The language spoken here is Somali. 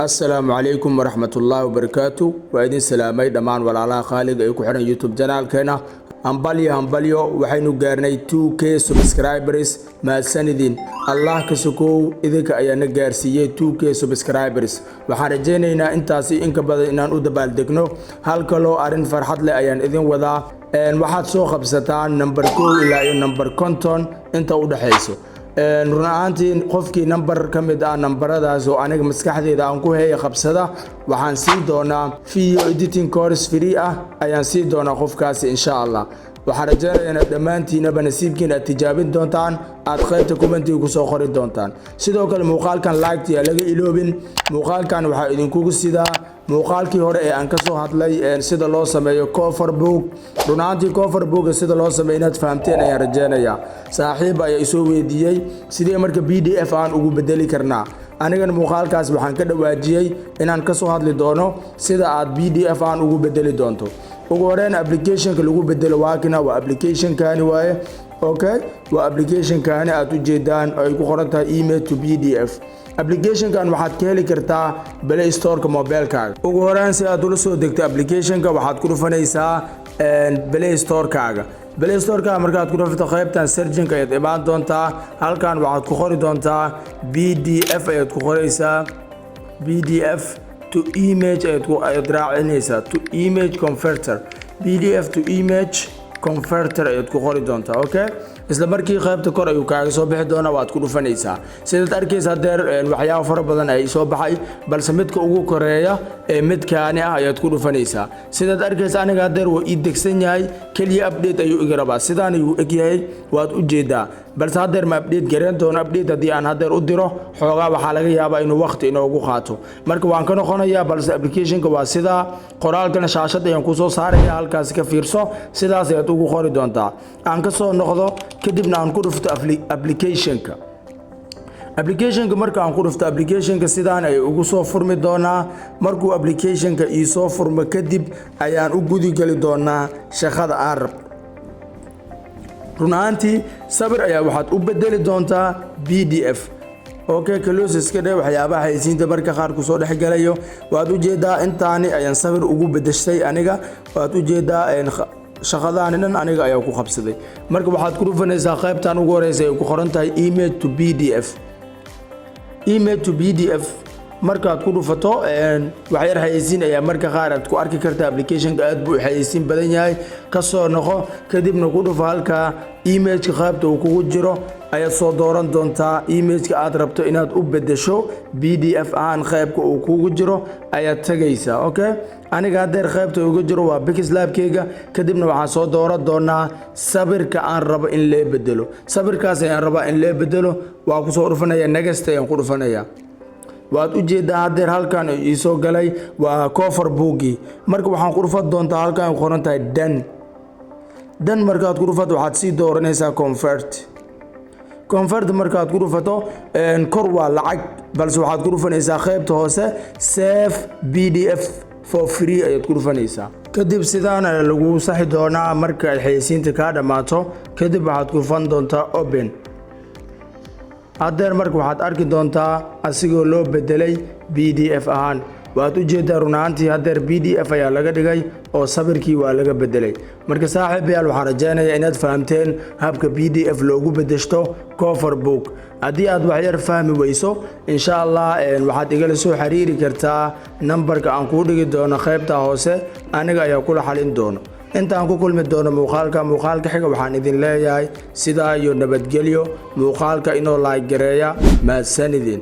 السلام عليكم ورحمة الله وبركاته وإذن سلامي دمان ولا خالق أيكو حرن يوتيوب جنال كنا همبليو وحينو قارني 2K subscribers ما سندين الله كسكو إذا أيانا قارسية 2K subscribers وحارجينا إنتاسي إنك بدأ إنان أدبال دكنو هالكلو أرين فرحت لأيان إذن وذا waxaad soo qabsataan number 2 ilaa iyo number 50 inta u dhaxayso runaantii qofkii number kamid ah numberadaas oo aniga maskaxdeeda aan ku heeyay qabsada waxaan sii doonaa video editing course free ah ayaan sii doonaa qofkaas insha Allah waxaan rajaynayaa dhamaantiinaba nasiibkiina aad tijaabin doontaan aad qaybta commentiga ku soo qori doontaan sidoo kale muuqaalkan like ya laga iloobin muuqaalkan waxa idinkugu sidaa muuqaalkii hore ee aan ka soo hadlay sida loo sameeyo cover book runaantii cover book sida loo sameeyo inaad fahamteen ayaan rajaynayaa saaxiib ayaa isoo weydiiyay sidee marka PDF aan ugu bedeli karnaa anigana muuqaalkaas waxaan ka dhawaajiyay inaan ka soo hadli doono sida aad PDF aan ugu bedeli doonto ugu horeen application-ka lagu bedelo waakina waa application-kaani waaye okay waa application-kaani aad u jeedaan ay ku qoran tahay email to PDF application-kan waxaad ka heli kartaa Play Store-ka mobile-kaaga ugu horeen si aad ula soo degto application-ka waxaad ku dhufanaysaa Play Store-kaaga Play Store-ka markaad ku dhufato qaybtan searching-ka ayaad imaan doontaa halkan waxaad ku qori doontaa PDF ayaad ku qoraysaa PDF to image ayaad raacinaysaa to image converter PDF to image converter ayaad ku qori doontaa okay isla markii qaybta kor ayuu kaaga soo bixi doona waad ku dhufanaysaa sidaad arkaysaa deer waxyaabo fara badan ay soo baxay balse midka ugu koreeya ee midkaani ah ayaad ku dhufanaysaa sidaad arkaysaa aniga deer waa ii degsan yahay kaliya update ayuu iga rabaa sidaan ayuu eg yahay waad u jeedaa balse hadeer ma update garan doono update hadii aan hadeer u diro xoogaa waxa laga yaabaa inuu waqti inoogu qaato marka waan ka noqonayaa balse application-ka waa sida qoraalkana shaashada ayaan ku soo saaraya halkaas ka fiirso sidaas ayaad ugu qori doontaa aan ka soo noqdo kadibna aan ku dhufto application-ka marka aan ku dhufto application-ka sidaan ay ugu soo furmi doonaa markuu application-ka ii soo furmo kadib ayaan u gudi gali doonaa shaqada aan rab runaantii sabir ayaa waxaad u bedeli doontaa PDF okay kalooska dhay waxyaabaha haysiinta marka qaar ku soo dhex galayo waad u jeedaa intaani ayaan sabir ugu bedeshay aniga waad u jeedaa shaqadaanan aniga ayaa ku qabsaday marka waxaad ku dhufanaysaa qaybtan ugu horeysa ay ku qoran tahay email to PDF markaad ku dhufato wax yar haysiin ayaa marka qaar aad ku arki kartaa application-ka aad buu haysiin badan yahay ka soo noqo kadibna ku dhufo halka image-ka qaybta uu kugu jiro ayaad soo dooran doontaa image-ka aad rabto inaad u bedesho PDF ahaan qaybka uu kugu jiro ayaad tagaysaa okay aniga hadeer qaybta ugu jiro waa Pixellab-keyga kadibna waxaan soo dooran doonaa sabirka aan rabo in la bedelo sabirkaas ayaan rabaa in la bedelo waa ku soo dhufanayaa next ayaan ku dhufanayaa waad u jeedaa hadeer halkan ii soo galay waa cover book marka waxaan ku dhufan doontaa halkan ay qoran tahay dan markaad ku dhufato waxaad sii dooranaysaa convert markaad ku dhufato kor waa lacag balse waxaad ku dhufanaysaa qaybta hoose save PDF for free ayaad ku dhufanaysaa kadib sidaan lagu saxi doonaa marka ay xayeysiinta ka dhamaato kadib waxaad ku dhufan doontaa open hadeer marka waxaad arki doontaa asigoo loo bedelay PDF ahaan waad u jeedaa runaantii hadeer PDF ayaa laga dhigay oo sabirkii waa laga bedelay marka saaxiibayaal waxaan rajaynayaa inaad fahamteen habka PDF loogu bedeshto cover book haddii aad wax yar fahmi weyso insha Allah waxaad igala soo xiriiri kartaa numberka aan ku dhigi doono qaybta hoose aniga ayaa kula xalin doono intaan ku kulmi doono muuqaalka xiga waxaan idin leeyahay sidaa iyo nabadgelyo muuqaalka inoo like gareeya ma sanidin